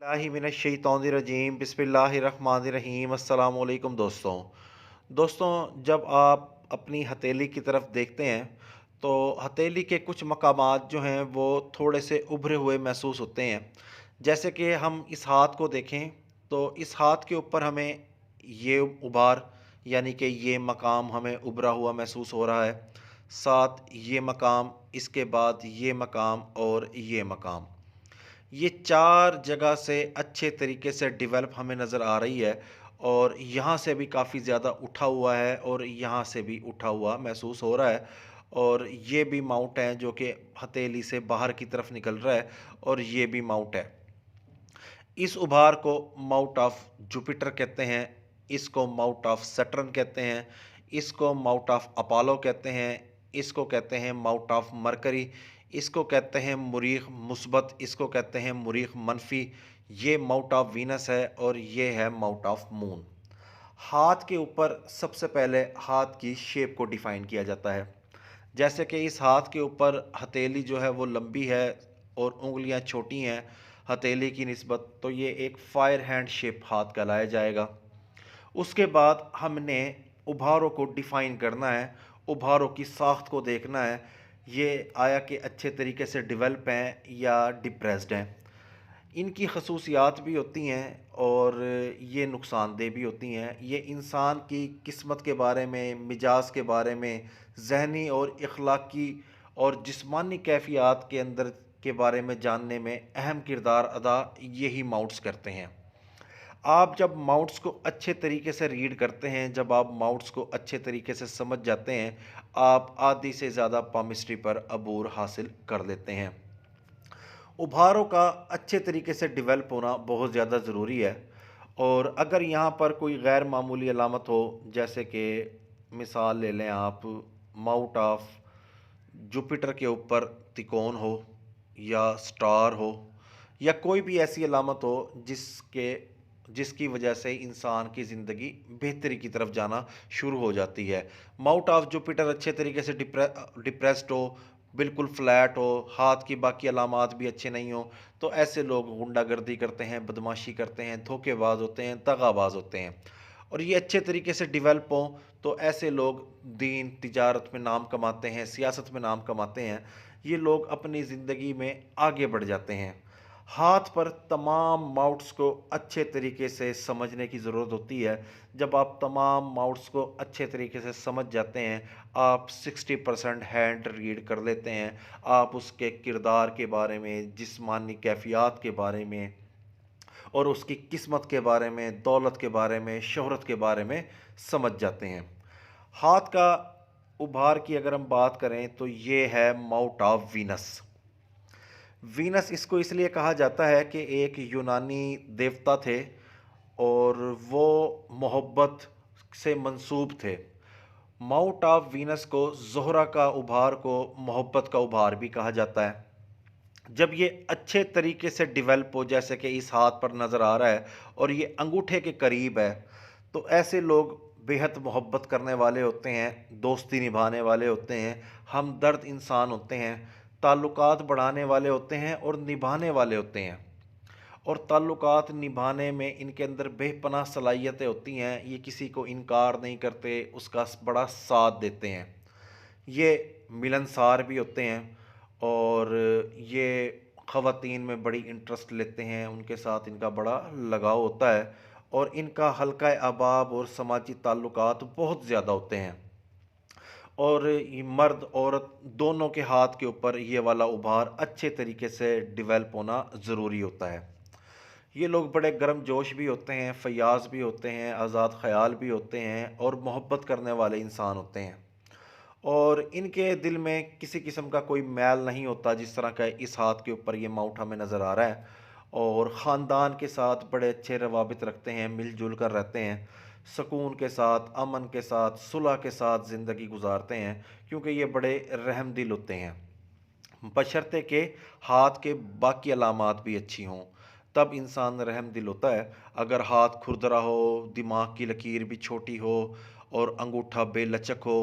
बिस्मिल्लाहिमिनश्शैतानिर्रजीम बिस्मिल्लाहिर्रहमानिर्रहीम अस्सलाम वालेकुम दोस्तों जब आप अपनी हथेली की तरफ देखते हैं तो हथेली के कुछ मकामात जो हैं वो थोड़े से उभरे हुए महसूस होते हैं। जैसे कि हम इस हाथ को देखें तो इस हाथ के ऊपर हमें ये उभार यानी कि ये मकाम हमें उभरा हुआ महसूस हो रहा है। साथ ये मकाम, इसके बाद ये मकाम और ये मकाम, ये 4 जगह से अच्छे तरीके से डेवलप हमें नज़र आ रही है और यहाँ से भी काफ़ी ज़्यादा उठा हुआ है और यहाँ से भी उठा हुआ महसूस हो रहा है। और ये भी माउट है जो कि हथेली से बाहर की तरफ निकल रहा है और ये भी माउट है। इस उभार को माउट ऑफ जुपिटर कहते हैं, इसको माउट ऑफ सैटर्न कहते हैं, इसको माउट ऑफ अपोलो कहते हैं, इसको कहते हैं माउट ऑफ मरकरी, इसको कहते हैं मुरीख मुस्बत, इसको कहते हैं मुरीख मनफी। ये माउट ऑफ वीनस है और ये है माउट ऑफ मून। हाथ के ऊपर सबसे पहले हाथ की शेप को डिफाइन किया जाता है। जैसे कि इस हाथ के ऊपर हथेली जो है वो लंबी है और उंगलियां छोटी हैं हथेली की निस्बत, तो ये एक फायर हैंड शेप हाथ कहलाया जाएगा। उसके बाद हमने उभारों को डिफ़ाइन करना है, उभारों की साख्त को देखना है, ये आया कि अच्छे तरीके से डेवलप हैं या डिप्रेस्ड हैं। इनकी खसूसियात भी होती हैं और ये नुकसानदेह भी होती हैं। ये इंसान की किस्मत के बारे में, मिजाज के बारे में, ज़हनी और अखलाकी और जिस्मानी कैफ़ियत के अंदर के बारे में जानने में अहम किरदार अदा यही माउट्स करते हैं। आप जब माउट्स को अच्छे तरीके से रीड करते हैं, जब आप माउट्स को अच्छे तरीके से समझ जाते हैं, आप आधी से ज़्यादा पामिस्ट्री पर अबूर हासिल कर लेते हैं। उभारों का अच्छे तरीके से डेवलप होना बहुत ज़्यादा ज़रूरी है। और अगर यहाँ पर कोई गैर मामूली अलामत हो, जैसे कि मिसाल ले लें आप, माउट ऑफ जुपिटर के ऊपर तिकोन हो या स्टार हो या कोई भी ऐसी अलामत हो जिसकी वजह से इंसान की ज़िंदगी बेहतरी की तरफ जाना शुरू हो जाती है। माउट ऑफ जुपिटर अच्छे तरीके से डिप्रेस्ड हो, बिल्कुल फ्लैट हो, हाथ की बाकी अलामात भी अच्छे नहीं हो, तो ऐसे लोग गुंडागर्दी करते हैं, बदमाशी करते हैं, धोखेबाज होते हैं, दगाबाज होते हैं। और ये अच्छे तरीके से डेवलप हों तो ऐसे लोग दीन तिजारत में नाम कमाते हैं, सियासत में नाम कमाते हैं। ये लोग अपनी ज़िंदगी में आगे बढ़ जाते हैं। हाथ पर तमाम माउट्स को अच्छे तरीके से समझने की ज़रूरत होती है। जब आप तमाम माउट्स को अच्छे तरीके से समझ जाते हैं, आप 60% हैंड रीड कर लेते हैं। आप उसके किरदार के बारे में, जिस्मानी कैफियत के बारे में और उसकी किस्मत के बारे में, दौलत के बारे में, शोहरत के बारे में समझ जाते हैं। हाथ का उभार की अगर हम बात करें तो ये है माउट ऑफ वीनस। वीनस इसको इसलिए कहा जाता है कि एक यूनानी देवता थे और वो मोहब्बत से मंसूब थे। माउट ऑफ वीनस को ज़ोहरा का उभार को मोहब्बत का उभार भी कहा जाता है। जब ये अच्छे तरीके से डेवलप हो, जैसे कि इस हाथ पर नज़र आ रहा है और ये अंगूठे के करीब है, तो ऐसे लोग बेहद मोहब्बत करने वाले होते हैं, दोस्ती निभाने वाले होते हैं, हमदर्द इंसान होते हैं, ताल्लुकात बढ़ाने वाले होते हैं और निभाने वाले होते हैं। और ताल्लुकात निभाने में इनके अंदर बेपनाह सलाहियतें होती हैं। ये किसी को इनकार नहीं करते, उसका बड़ा साथ देते हैं। ये मिलनसार भी होते हैं और ये ख़वातीन में बड़ी इंटरेस्ट लेते हैं, उनके साथ इनका बड़ा लगाव होता है और इनका हल्का अहबाब और समाजी ताल्लुकात बहुत ज़्यादा होते हैं। और ये मर्द औरत दोनों के हाथ के ऊपर ये वाला उभार अच्छे तरीके से डेवलप होना ज़रूरी होता है। ये लोग बड़े गर्म जोश भी होते हैं, फ़याज़ भी होते हैं, आज़ाद ख़याल भी होते हैं और मोहब्बत करने वाले इंसान होते हैं। और इनके दिल में किसी किस्म का कोई मैल नहीं होता, जिस तरह का इस हाथ के ऊपर ये माउट हमें नज़र आ रहा है। और ख़ानदान के साथ बड़े अच्छे रवाबित रखते हैं, मिलजुल कर रहते हैं, सुकून के साथ, अमन के साथ, सुलह के साथ ज़िंदगी गुजारते हैं, क्योंकि ये बड़े रहम दिल होते हैं। बशर्ते के हाथ के बाकी अलामात भी अच्छी हों, तब इंसान रहम दिल होता है। अगर हाथ खुरदरा हो, दिमाग की लकीर भी छोटी हो और अंगूठा बेलचक हो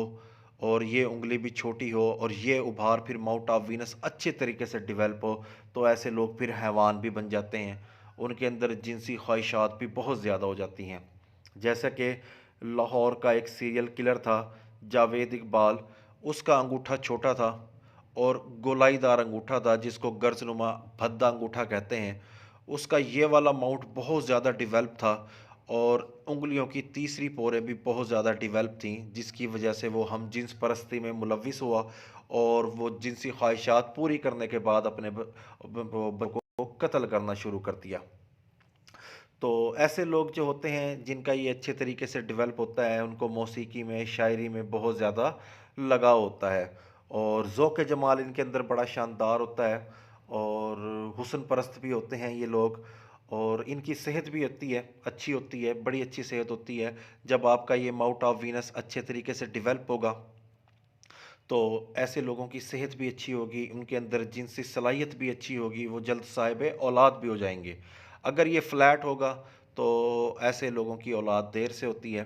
और ये उंगली भी छोटी हो और ये उभार फिर माउट ऑफ वीनस अच्छे तरीके से डेवलप हो, तो ऐसे लोग फिर हैवान भी बन जाते हैं उनके अंदर जिनसी ख्वाहिशात भी बहुत ज़्यादा हो जाती हैं। जैसा कि लाहौर का एक सीरियल किलर था जावेद इकबाल, उसका अंगूठा छोटा था और गोलाईदार अंगूठा था जिसको गर्जनुमा भद्दा अंगूठा कहते हैं। उसका ये वाला माउंट बहुत ज़्यादा डेवलप था और उंगलियों की तीसरी पोरें भी बहुत ज़्यादा डेवलप थीं, जिसकी वजह से वो हम जिन्स परस्ती में मुलविस हुआ और वो जिनसी ख्वाहिशात पूरी करने के बाद अपने को कत्ल करना शुरू कर दिया। तो ऐसे लोग जो होते हैं जिनका ये अच्छे तरीके से डेवलप होता है, उनको मौसीकी में, शायरी में बहुत ज़्यादा लगाव होता है और ज़ौक़ जमाल इनके अंदर बड़ा शानदार होता है और हुस्न परस्त भी होते हैं ये लोग। और इनकी सेहत भी होती है, अच्छी होती है, बड़ी अच्छी सेहत होती है। जब आपका ये माउंट ऑफ वीनस अच्छे तरीके से डेवलप होगा तो ऐसे लोगों की सेहत भी अच्छी होगी, उनके अंदर जिनसी सलाहियत भी अच्छी होगी, वो जल्द साहिब औलाद भी हो जाएंगे। अगर ये फ्लैट होगा तो ऐसे लोगों की औलाद देर से होती है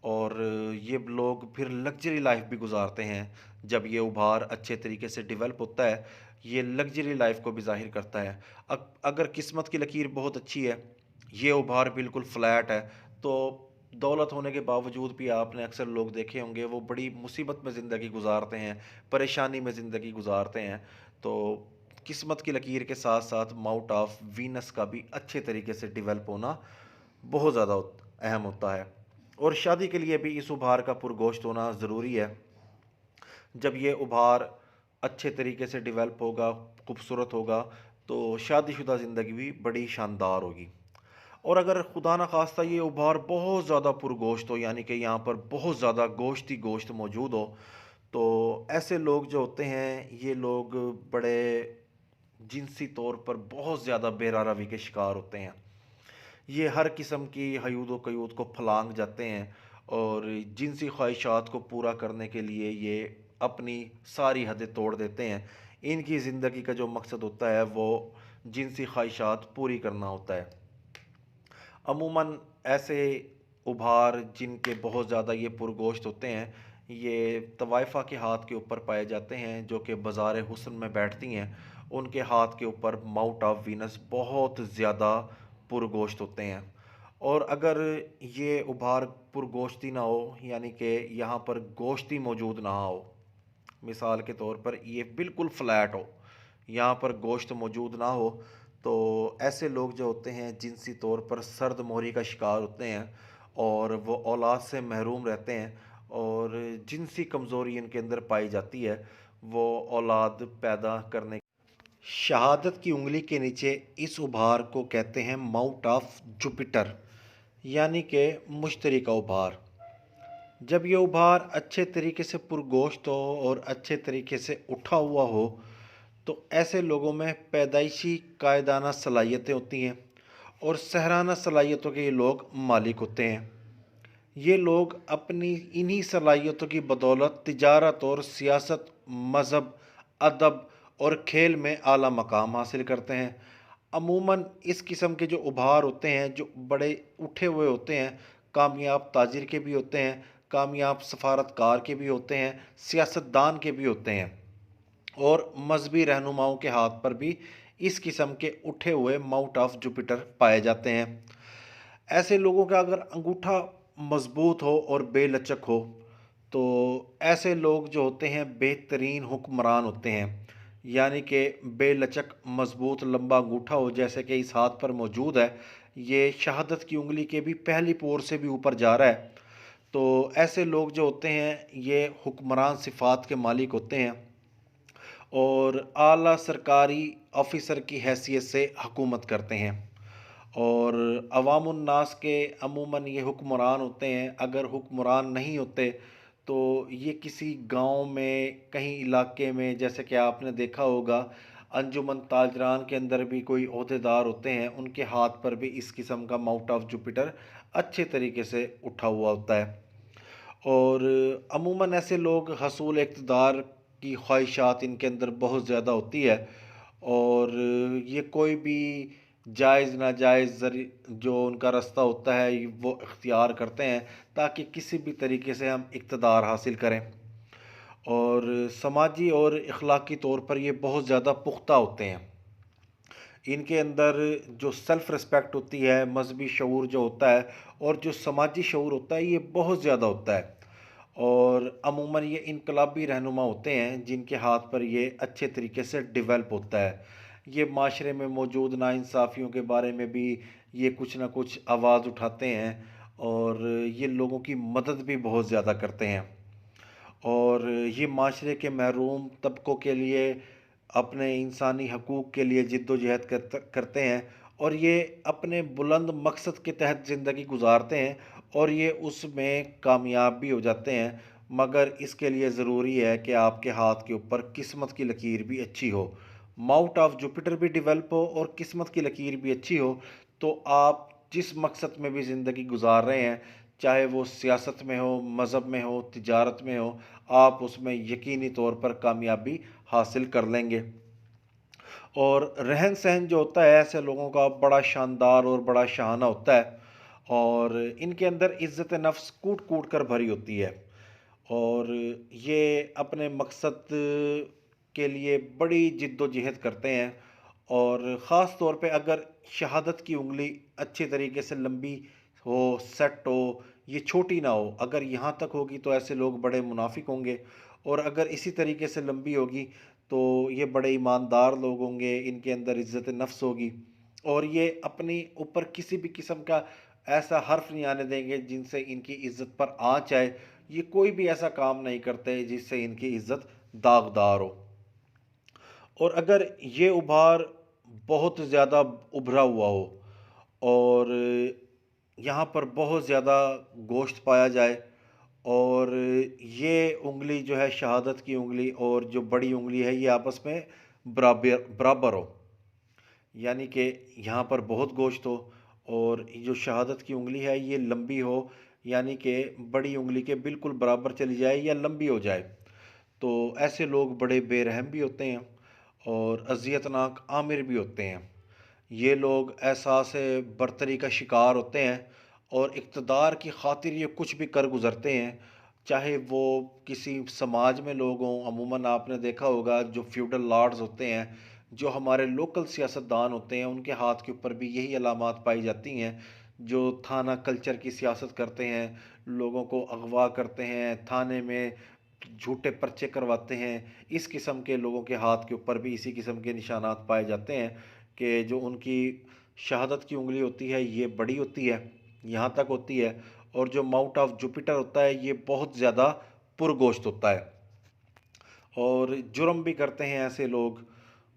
और ये लोग फिर लग्जरी लाइफ भी गुजारते हैं। जब ये उभार अच्छे तरीके से डेवलप होता है, ये लग्जरी लाइफ को भी जाहिर करता है। अगर किस्मत की लकीर बहुत अच्छी है, ये उभार बिल्कुल फ्लैट है, तो दौलत होने के बावजूद भी आपने अक्सर लोग देखे होंगे वो बड़ी मुसीबत में ज़िंदगी गुजारते हैं, परेशानी में ज़िंदगी गुजारते हैं। तो किस्मत की लकीर के साथ साथ माउंट ऑफ वीनस का भी अच्छे तरीके से डेवलप होना बहुत ज़्यादा अहम होता है और शादी के लिए भी इस उभार का पुरगोश्त होना ज़रूरी है। जब ये उभार अच्छे तरीके से डेवलप होगा, खूबसूरत होगा, तो शादीशुदा ज़िंदगी भी बड़ी शानदार होगी। और अगर खुदा न खास्ता ये उभार बहुत ज़्यादा पुरगोश्त हो, यानी कि यहाँ पर बहुत ज़्यादा गोश्त ही गोश्त मौजूद हो, तो ऐसे लोग जो होते हैं ये लोग बड़े जिनसी तौर पर बहुत ज़्यादा बेरारवी के शिकार होते हैं। ये हर किस्म की हयूद व कयूद को फलांग जाते हैं और जिनसी ख्वाहिशात को पूरा करने के लिए ये अपनी सारी हदें तोड़ देते हैं। इनकी ज़िंदगी का जो मकसद होता है वो जिनसी ख्वाहिशात पूरी करना होता है। अमूमन ऐसे उभार जिनके बहुत ज़्यादा ये पुरगोश्त होते हैं, ये तवाइफ़ा के हाथ के ऊपर पाए जाते हैं जो कि बाज़ार हुस्न में बैठती हैं। उनके हाथ के ऊपर माउंट ऑफ वीनस बहुत ज़्यादा पुरगोश्त होते हैं। और अगर ये उभार पुरगोश्ती ना हो, यानी कि यहाँ पर गोश्त ही मौजूद ना हो, मिसाल के तौर पर ये बिल्कुल फ्लैट हो, यहाँ पर गोश्त मौजूद ना हो, तो ऐसे लोग जो होते हैं जिनसी तौर पर सर्द मोहरी का शिकार होते हैं और वो औलाद से महरूम रहते हैं और जिनसी कमज़ोरी इनके अंदर पाई जाती है, वो औलाद पैदा करने शहादत की उंगली के नीचे इस उभार को कहते हैं माउंट ऑफ जुपिटर, यानी कि मुश्तरी का उभार। जब ये उभार अच्छे तरीके से पुरगोश्त हो और अच्छे तरीके से उठा हुआ हो, तो ऐसे लोगों में पैदाइशी कायदाना सलाहियतें होती हैं और सहराना सलाहियतों के ये लोग मालिक होते हैं। ये लोग अपनी इन्हीं सलाहियतों की बदौलत तिजारत और सियासत, मज़हब, अदब और खेल में आला मकाम हासिल करते हैं। अमूमन इस किस्म के जो उभार होते हैं, जो बड़े उठे हुए होते हैं, कामयाब ताजिर के भी होते हैं, कामयाब सफारतकार के भी होते हैं, सियासतदान के भी होते हैं और मजहबी रहनुमाओं के हाथ पर भी इस किस्म के उठे हुए माउंट ऑफ जुपिटर पाए जाते हैं। ऐसे लोगों का अगर अंगूठा मजबूत हो और बेलचक हो, तो ऐसे लोग जो होते हैं बेहतरीन हुक्मरान होते हैं। यानी कि बेलचक, मजबूत, लंबा अंगूठा हो जैसे कि इस हाथ पर मौजूद है, ये शहादत की उंगली के भी पहली पोर से भी ऊपर जा रहा है। तो ऐसे लोग जो होते हैं ये हुक्मरान सिफ़ात के मालिक होते हैं और आला सरकारी ऑफिसर की हैसियत से हुकूमत करते हैं और अवामुन्नास के अमूमन ये हुक्मरान होते हैं। अगर हुक्मरान नहीं होते तो ये किसी गांव में, कहीं इलाके में, जैसे कि आपने देखा होगा अंजुमन ताजरान के अंदर भी कोई ओहदेदार होते हैं, उनके हाथ पर भी इस किस्म का माउंट ऑफ जुपिटर अच्छे तरीके से उठा हुआ होता है। और अमूमन ऐसे लोग हसूल इक़्तिदार की ख्वाहिशात इनके अंदर बहुत ज़्यादा होती है और ये कोई भी जायज़ नाजायज़ जो उनका रास्ता होता है वो इख्तियार करते हैं ताकि किसी भी तरीके से हम इक़्तिदार हासिल करें। और समाजी और अखलाकी तौर पर ये बहुत ज़्यादा पुख्ता होते हैं। इनके अंदर जो सेल्फ़ रिस्पेक्ट होती है, मज़हबी शऊर जो होता है और जो समाजी शऊर होता है, ये बहुत ज़्यादा होता है। और अमूमन ये इनकलाबी रहनुमा होते हैं जिनके हाथ पर ये अच्छे तरीके से डेवलप होता है। ये माशरे में मौजूद नाइंसाफ़ियों के बारे में भी ये कुछ ना कुछ आवाज़ उठाते हैं और ये लोगों की मदद भी बहुत ज़्यादा करते हैं। और ये माशरे के महरूम तबकों के लिए अपने इंसानी हकूक़ के लिए जद्दोजहद करते हैं और ये अपने बुलंद मकसद के तहत ज़िंदगी गुजारते हैं और ये उसमें कामयाब भी हो जाते हैं। मगर इसके लिए ज़रूरी है कि आपके हाथ के ऊपर किस्मत की लकीर भी अच्छी हो, माउंट ऑफ जुपिटर भी डेवलप हो और किस्मत की लकीर भी अच्छी हो, तो आप जिस मकसद में भी ज़िंदगी गुजार रहे हैं, चाहे वो सियासत में हो, मज़हब में हो, तिजारत में हो, आप उसमें यकीनी तौर पर कामयाबी हासिल कर लेंगे। और रहन सहन जो होता है ऐसे लोगों का बड़ा शानदार और बड़ा शाहाना होता है और इनके अंदर इज़्ज़त नफ्स कूट कूट कर भरी होती है और ये अपने मकसद के लिए बड़ी जिद्दोजहद करते हैं। और ख़ास तौर पे अगर शहादत की उंगली अच्छे तरीके से लंबी हो, सेट हो, ये छोटी ना हो, अगर यहाँ तक होगी तो ऐसे लोग बड़े मुनाफिक होंगे और अगर इसी तरीके से लंबी होगी तो ये बड़े ईमानदार लोग होंगे, इनके अंदर इज़्ज़त नफ्स होगी और ये अपनी ऊपर किसी भी किस्म का ऐसा हर्फ नहीं आने देंगे जिनसे इनकी इज़्ज़त पर आँच आए। ये कोई भी ऐसा काम नहीं करते जिससे इनकी इज़्ज़त दागदार हो। और अगर ये उभार बहुत ज़्यादा उभरा हुआ हो और यहाँ पर बहुत ज़्यादा गोश्त पाया जाए और ये उंगली जो है शहादत की उंगली और जो बड़ी उंगली है ये आपस में बराबर बराबर हो, यानी कि यहाँ पर बहुत गोश्त हो और जो शहादत की उंगली है ये लंबी हो, यानी कि बड़ी उंगली के बिल्कुल बराबर चली जाए या लंबी हो जाए। तो ऐसे लोग बड़े बेरहम भी होते हैं और अज़ियतनाक आमिर भी होते हैं। ये लोग एहसास बरतरी का शिकार होते हैं और इक़्तिदार की खातिर ये कुछ भी कर गुज़रते हैं, चाहे वो किसी समाज में लोग हों। अमूमन आपने देखा होगा जो फ्यूडल लॉर्ड्स होते हैं, जो हमारे लोकल सियासतदान होते हैं, उनके हाथ के ऊपर भी यही अलामात पाई जाती हैं, जो थाना कल्चर की सियासत करते हैं, लोगों को अगवा करते हैं, थाने में झूठे पर्चे करवाते हैं। इस किस्म के लोगों के हाथ के ऊपर भी इसी किस्म के निशानात पाए जाते हैं कि जो उनकी शहादत की उंगली होती है ये बड़ी होती है, यहाँ तक होती है और जो माउंट ऑफ जुपिटर होता है ये बहुत ज़्यादा पुरगोश्त होता है और जुर्म भी करते हैं ऐसे लोग।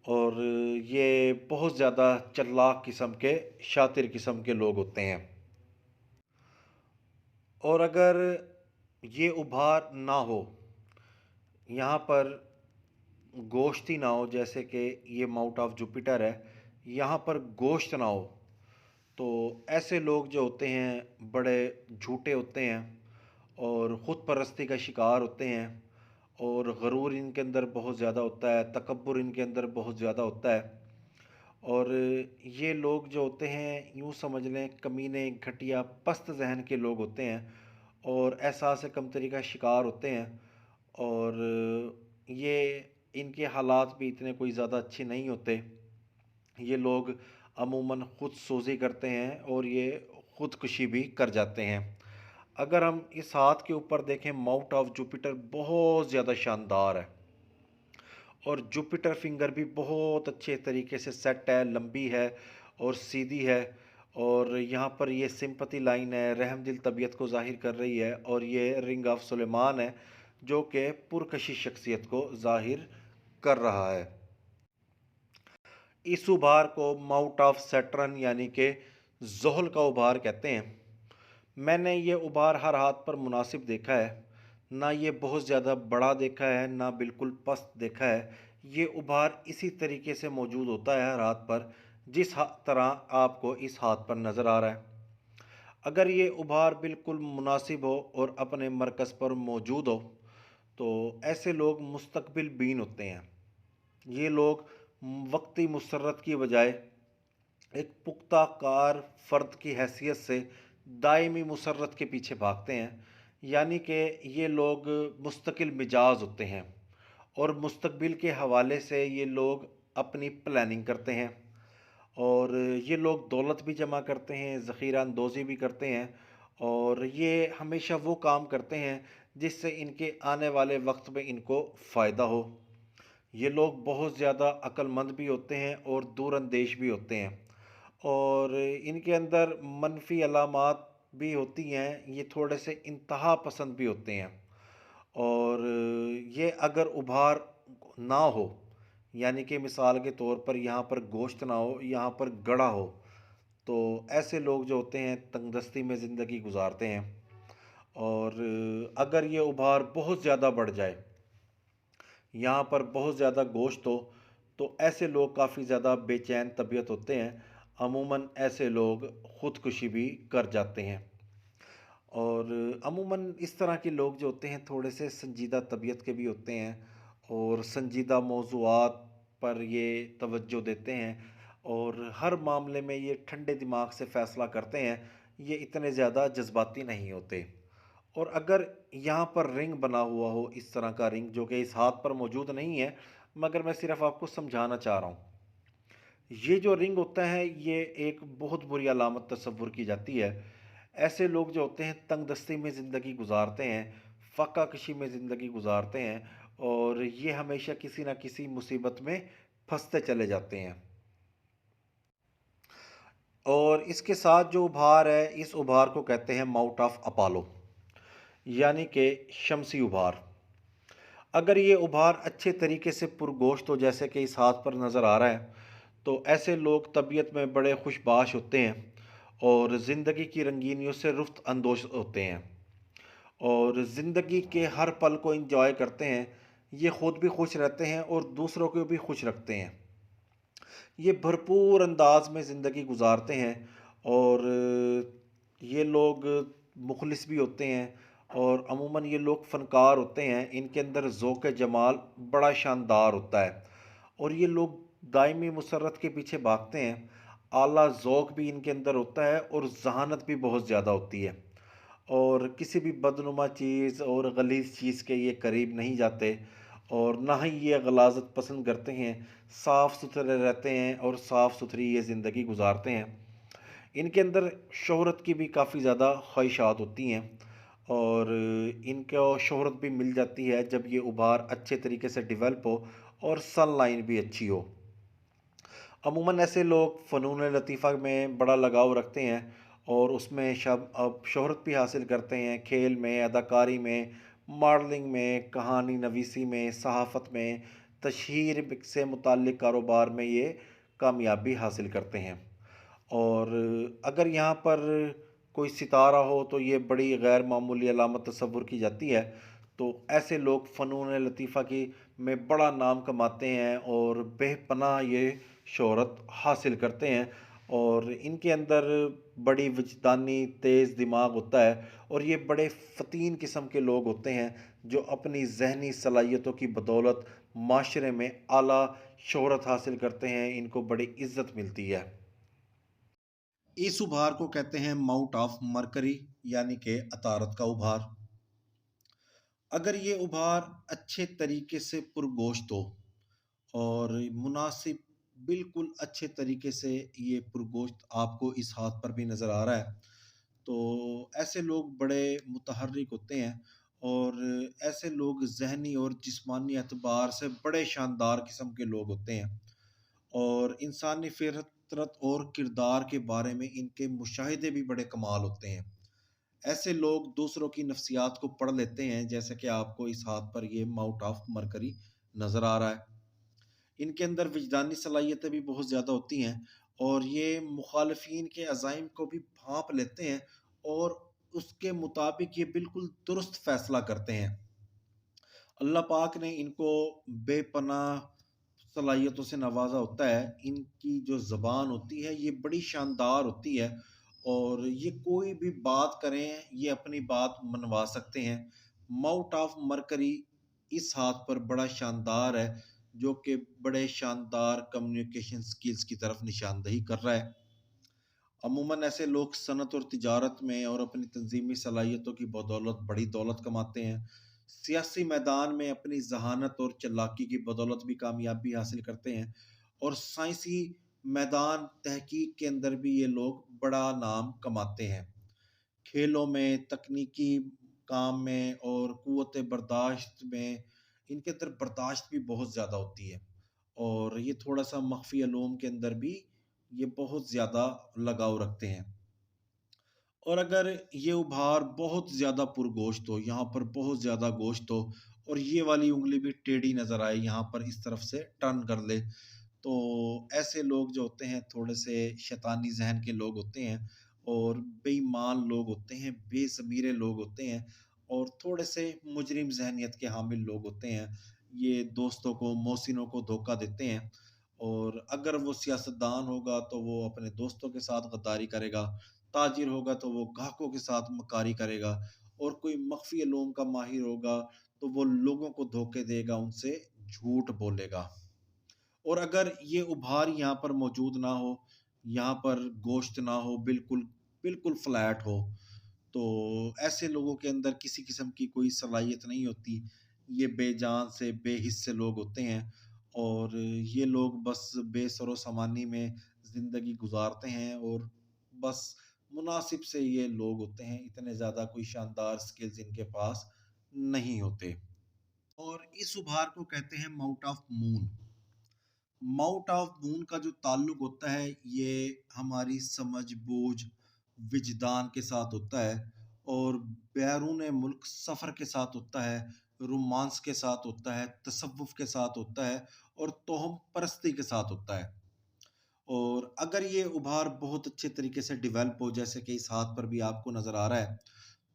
और ये बहुत ज़्यादा चालाक किस्म के शातिर किस्म के लोग होते हैं। और अगर ये उभार ना हो, यहाँ पर गोश्त ही ना हो, जैसे कि ये माउंट ऑफ जुपिटर है, यहाँ पर गोश्त ना हो, तो ऐसे लोग जो होते हैं बड़े झूठे होते हैं और ख़ुद परस्ती का शिकार होते हैं और गरूर इनके अंदर बहुत ज़्यादा होता है, तकब्बुर इनके अंदर बहुत ज़्यादा होता है। और ये लोग जो होते हैं यूँ समझ लें कमीने, घटिया, पस्त ज़हन के लोग होते हैं और एहसास कमतरी का शिकार होते हैं और ये इनके हालात भी इतने कोई ज़्यादा अच्छे नहीं होते। ये लोग अमूमन खुद सोज़ी करते हैं और ये ख़ुदकुशी भी कर जाते हैं। अगर हम इस हाथ के ऊपर देखें, माउंट ऑफ जुपिटर बहुत ज़्यादा शानदार है और जुपिटर फिंगर भी बहुत अच्छे तरीके से सेट है, लंबी है और सीधी है और यहाँ पर ये सिंपैथी लाइन है, रहमदिल तबीयत को ज़ाहिर कर रही है और ये रिंग ऑफ सुलेमान है जो कि पुरकशी शख्सियत को ज़ाहिर कर रहा है। इस उभार को माउंट ऑफ सैटर्न यानी कि ज़ोहल का उभार कहते हैं। मैंने ये उभार हर हाथ पर मुनासिब देखा है, ना ये बहुत ज़्यादा बड़ा देखा है, ना बिल्कुल पस्त देखा है। ये उभार इसी तरीके से मौजूद होता है हर हाथ पर, जिस तरह आपको इस हाथ पर नज़र आ रहा है। अगर ये उभार बिल्कुल मुनासिब हो और अपने मरकज़ पर मौजूद हो, तो ऐसे लोग मुस्तक़बिल बीन होते हैं। ये लोग वक्ती मुसर्रत की बजाय एक पुख्ता कार फ़र्द की हैसियत से दायमी मुसर्रत के पीछे भागते हैं, यानी कि ये लोग मुस्तकिल मिजाज होते हैं और मुस्तकबिल के हवाले से ये लोग अपनी प्लानिंग करते हैं। और ये लोग दौलत भी जमा करते हैं, ज़ख़ीरा अंदोज़ी भी करते हैं और ये हमेशा वो काम करते हैं जिससे इनके आने वाले वक्त में इनको फ़ायदा हो। ये लोग बहुत ज़्यादा अक्लमंद भी होते हैं और दूरंदेश भी होते हैं और इनके अंदर मनफी अलामात भी होती हैं, ये थोड़े से इंतहा पसंद भी होते हैं और ये अगर उभार ना हो, यानी कि मिसाल के तौर पर यहाँ पर गोश्त ना हो, यहाँ पर गड़ा हो, तो ऐसे लोग जो होते हैं तंगदस्ती में ज़िंदगी गुजारते हैं और अगर ये उभार बहुत ज़्यादा बढ़ जाए, यहाँ पर बहुत ज़्यादा गोश्त हो, तो ऐसे लोग काफ़ी ज़्यादा बेचैन तबीयत होते हैं। अमूमन ऐसे लोग ख़ुदकुशी भी कर जाते हैं और अमूमन इस तरह के लोग जो होते हैं थोड़े से संजीदा तबीयत के भी होते हैं और संजीदा मौज़ूआत पर ये तवज्जो देते हैं और हर मामले में ये ठंडे दिमाग से फ़ैसला करते हैं। ये इतने ज़्यादा जज़्बाती नहीं होते और अगर यहाँ पर रिंग बना हुआ हो, इस तरह का रिंग जो कि इस हाथ पर मौजूद नहीं है, मगर मैं सिर्फ़ आपको समझाना चाह रहा हूँ। ये जो रिंग होता है, ये एक बहुत बुरी अलामत तस्वुर की जाती है। ऐसे लोग जो होते हैं तंगदस्ती में ज़िंदगी गुजारते हैं, फ़ाक़ा कशी में ज़िंदगी गुजारते हैं और ये हमेशा किसी न किसी मुसीबत में फंसते चले जाते हैं। और इसके साथ जो उभार है, इस उभार को कहते हैं माउथ ऑफ अपोलो, यानी कि शमसी उभार। अगर ये उभार अच्छे तरीके से पुरगोश्त हो, जैसे कि इस हाथ पर नज़र आ रहा है, तो ऐसे लोग तबीयत में बड़े खुशबाश होते हैं और ज़िंदगी की रंगीनियों से लुत्फ़ अंदोज़ होते हैं और ज़िंदगी के हर पल को एंजॉय करते हैं। ये ख़ुद भी खुश रहते हैं और दूसरों को भी खुश रखते हैं। ये भरपूर अंदाज में ज़िंदगी गुजारते हैं और ये लोग मुखलिस भी होते हैं और अमूमन ये लोग फ़नकार होते हैं। इनके अंदर ज़ौक़ जमाल बड़ा शानदार होता है और ये लोग दायमी मुसर्रत के पीछे भागते हैं। आला ज़ौक़ भी इनके अंदर होता है और ज़हानत भी बहुत ज़्यादा होती है और किसी भी बदनुमा चीज़ और गलीज़ चीज़ के ये करीब नहीं जाते और ना ही ये गलाज़त पसंद करते हैं। साफ़ सुथरे रहते हैं और साफ़ सुथरी ये ज़िंदगी गुजारते हैं। इनके अंदर शोहरत की भी काफ़ी ज़्यादा ख्वाहिशात होती हैं और इनको शोहरत भी मिल जाती है जब ये उभार अच्छे तरीके से डेवलप हो और सनलाइन भी अच्छी हो। अमूमन ऐसे लोग फ़नून लतीफ़ा में बड़ा लगाव रखते हैं और उसमें शब अब शोहरत भी हासिल करते हैं, खेल में, अदाकारी में, मॉडलिंग में, कहानी नवीसी में, सहाफ़त में, तशहीर से मुतल्लिक़ कारोबार में ये कामयाबी हासिल करते हैं। और अगर यहाँ पर कोई सितारा हो तो ये बड़ी गैर मामूली अलामत तस्वुर की जाती है। तो ऐसे लोग फ़नून लतीफ़ा की में बड़ा नाम कमाते हैं और बेपनाह ये शोहरत हासिल करते हैं और इनके अंदर बड़ी वजदानी तेज़ दिमाग होता है और ये बड़े फ़तीन किस्म के लोग होते हैं जो अपनी ज़हनी सलाहियतों की बदौलत माशरे में आला शोहरत हासिल करते हैं। इनको बड़ी इज़्ज़त मिलती है। इस उभार को कहते हैं माउंट ऑफ मरकरी, यानी कि अतारत का उभार। अगर ये उभार अच्छे तरीके से पुरगोश्त हो और मुनासिब बिल्कुल अच्छे तरीके से ये पुरगोश्त आपको इस हाथ पर भी नज़र आ रहा है, तो ऐसे लोग बड़े मुतहर्रिक होते हैं और ऐसे लोग ज़हनी और जिस्मानी एतबार से बड़े शानदार किस्म के लोग होते हैं और इंसानी फ़ितरत और किरदार के बारे में इनके मुशाहिदे भी बड़े कमाल होते हैं। ऐसे लोग दूसरों की नफ्सियात को पढ़ लेते हैं, जैसे कि आपको इस हाथ पर ये माउथ ऑफ मरकरी नज़र आ रहा है। इनके अंदर विजदानी सलाहियतें भी बहुत ज़्यादा होती हैं और ये मुखालफिन के अज़ाइम को भी भांप लेते हैं और उसके मुताबिक ये बिल्कुल दुरुस्त फ़ैसला करते हैं। अल्लाह पाक ने इनको बेपनाह सलाहियतों से नवाज़ा होता है। इनकी जो ज़बान होती है ये बड़ी शानदार होती है और ये कोई भी बात करें, ये अपनी बात मनवा सकते हैं। माउथ ऑफ मरकरी इस हाथ पर बड़ा शानदार है, जो कि बड़े शानदार कम्युनिकेशन स्किल्स की तरफ निशानदही कर रहा है। अमूमन ऐसे लोग सनत और तिजारत में और अपनी तंज़ीमी सलाहियतों की बदौलत बड़ी दौलत कमाते हैं। सियासी मैदान में अपनी ज़हानत और चालाकी की बदौलत भी कामयाबी हासिल करते हैं और साइंसी मैदान तहकीक के अंदर भी ये लोग बड़ा नाम कमाते हैं। खेलों में, तकनीकी काम में और क़ुव्वत बर्दाश्त में इनके अंदर बर्दाश्त भी बहुत ज़्यादा होती है और ये थोड़ा-सा मख़फ़ी अलूम के अंदर भी ये बहुत ज़्यादा लगाव रखते हैं। और अगर ये उभार बहुत ज़्यादा पुरगोश्त हो, यहाँ पर बहुत ज़्यादा गोश्त हो और ये वाली उँगली भी टेढ़ी नज़र आए, यहाँ पर इस तरफ से टर्न कर ले, तो ऐसे लोग जो होते हैं थोड़े-से शैतानी ज़हन के लोग होते हैं और बेईमान लोग होते हैं, बेज़मीरे लोग होते हैं और थोड़े-से मुजरिम ज़हनियत के हामिल लोग होते हैं। ये दोस्तों को, मोहसिनों को धोखा देते हैं और अगर वो सियासतदान होगा तो वो अपने दोस्तों के साथ गद्दारी करेगा, ताजिर होगा तो वो ग्राहकों के साथ मकारी करेगा और कोई मख़फ़ी अलूम का माहिर होगा तो वो लोगों को धोखे देगा, उनसे झूठ बोलेगा। और अगर ये उभार यहाँ पर मौजूद ना हो, यहाँ पर गोश्त ना हो, बिल्कुल बिल्कुल फ्लैट हो, तो ऐसे लोगों के अंदर किसी किस्म की कोई सलाहियत नहीं होती। ये बेजान से बेहिस से लोग होते हैं और ये लोग बस बेसरो-सामानी में ज़िंदगी गुज़ारते हैं और बस मुनासिब से ये लोग होते हैं, इतने ज़्यादा कोई शानदार स्किल्स इनके पास नहीं होते। और इस उभार को कहते हैं mouth of moon. Mouth of moon का जो ताल्लुक होता है ये हमारी समझ बूझ विजदान के साथ होता है और बैरून मुल्क सफ़र के साथ होता है, रोमांस के साथ होता है, तसव्वुफ के साथ होता है और तोहम परस्ती के साथ होता है। और अगर ये उभार बहुत अच्छे तरीके से डेवलप हो जैसे कि इस हाथ पर भी आपको नज़र आ रहा है,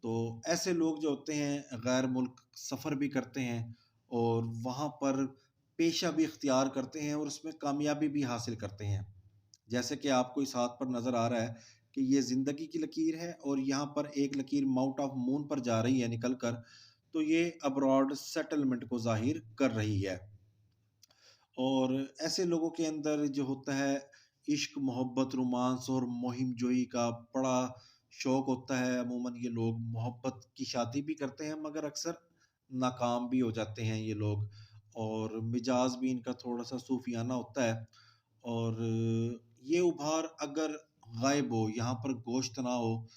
तो ऐसे लोग जो होते हैं गैर मुल्क सफ़र भी करते हैं और वहाँ पर पेशा भी इख्तियार करते हैं और उसमें कामयाबी भी हासिल करते हैं। जैसे कि आपको इस हाथ पर नज़र आ रहा है कि ये ज़िंदगी की लकीर है और यहाँ पर एक लकीर माउट ऑफ मून पर जा रही है निकल कर, तो ये अब्रॉड सेटलमेंट को ज़ाहिर कर रही है। और ऐसे लोगों के अंदर जो होता है इश्क, मोहब्बत, रोमांस और मुहिम जोई का बड़ा शौक होता है। अमूमन ये लोग मोहब्बत की शादी भी करते हैं मगर अक्सर नाकाम भी हो जाते हैं ये लोग और मिजाज भी इनका थोड़ा-सा सूफियाना होता है और ये उभार अगर गायब हो, यहाँ पर गोश्त ना हो,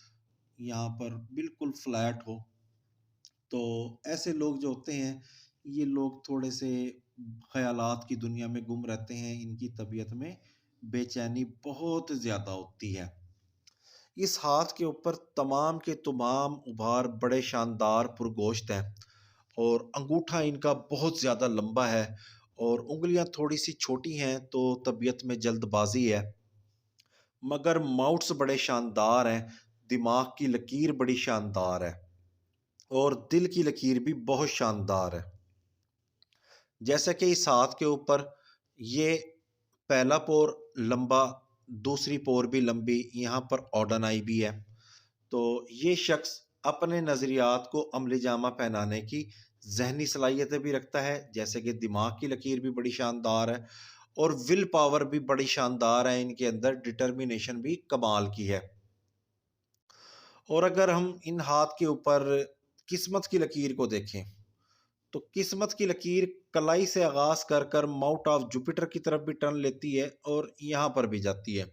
यहाँ पर बिल्कुल फ्लैट हो, तो ऐसे लोग जो होते हैं, ये लोग थोड़े-से ख़यालात की दुनिया में गुम रहते हैं, इनकी तबीयत में बेचैनी बहुत ज़्यादा होती है। इस हाथ के ऊपर तमाम के तमाम उभार बड़े शानदार पुरगोश्त हैं और अंगूठा इनका बहुत ज़्यादा लंबा है और उँगलियाँ थोड़ी-सी छोटी हैं, तो तबीयत में जल्दबाज़ी है। मगर माउट्स बड़े शानदार हैं, दिमाग की लकीर बड़ी शानदार है और दिल की लकीर भी बहुत शानदार है। जैसे कि इस हाथ के ऊपर ये पहला पोर लंबा, दूसरी पोर भी लंबी, यहाँ पर ऑर्डन भी है। तो ये शख्स अपने नज़रियात को अमली जामा पहनाने की ज़हनी सलाहियतें भी रखता है, जैसे कि दिमाग की लकीर भी बड़ी शानदार है और विल पावर भी बड़ी शानदार है, इनके अंदर डिटर्मिनेशन भी कमाल की है। और अगर हम इन हाथ के ऊपर किस्मत की लकीर को देखें, तो किस्मत की लकीर कलाई से आगाज़ कर कर माउट ऑफ जुपिटर की तरफ भी टर्न लेती है और यहाँ पर भी जाती है।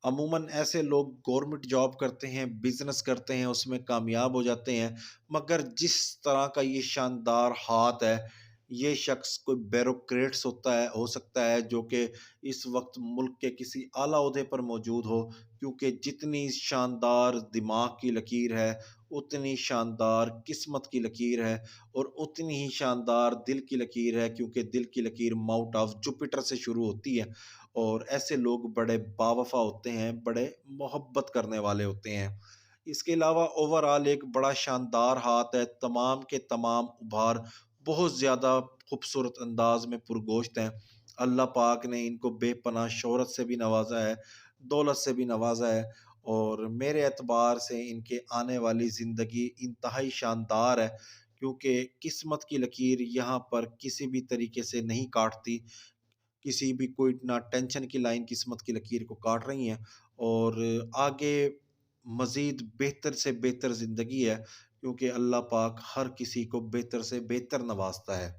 अमूमन ऐसे लोग गवर्नमेंट जॉब करते हैं, बिज़नेस करते हैं, उसमें कामयाब हो जाते हैं, मगर जिस तरह का ये शानदार हाथ है, ये शख्स कोई ब्यूरोक्रेट्स होता है हो सकता है जो कि इस वक़्त मुल्क के किसी आला ओहदे पर मौजूद हो, क्योंकि जितनी शानदार दिमाग की लकीर है, उतनी शानदार किस्मत की लकीर है और उतनी ही शानदार दिल की लकीर है, क्योंकि दिल की लकीर माउट ऑफ जुपिटर से शुरू होती है और ऐसे लोग बड़े बावफ़ा होते हैं, बड़े मोहब्बत करने वाले होते हैं। इसके अलावा ओवरऑल एक बड़ा शानदार हाथ है, तमाम के तमाम उभार बहुत ज़्यादा खूबसूरत अंदाज़ में पुरगोश्त हैं। अल्लाह पाक ने इनको बेपनाह शोहरत से भी नवाज़ा है, दौलत से भी नवाज़ा है और मेरे एतबार से इनके आने वाली ज़िंदगी इंतहाई शानदार है, क्योंकि किस्मत की लकीर यहाँ पर किसी भी तरीके से नहीं काटती। किसी भी कोई ना टेंशन की लाइन किस्मत की लकीर को काट रही हैं और आगे मज़ीद बेहतर से बेहतर ज़िंदगी है, क्योंकि अल्लाह पाक हर किसी को बेहतर से बेहतर नवाज़ता है।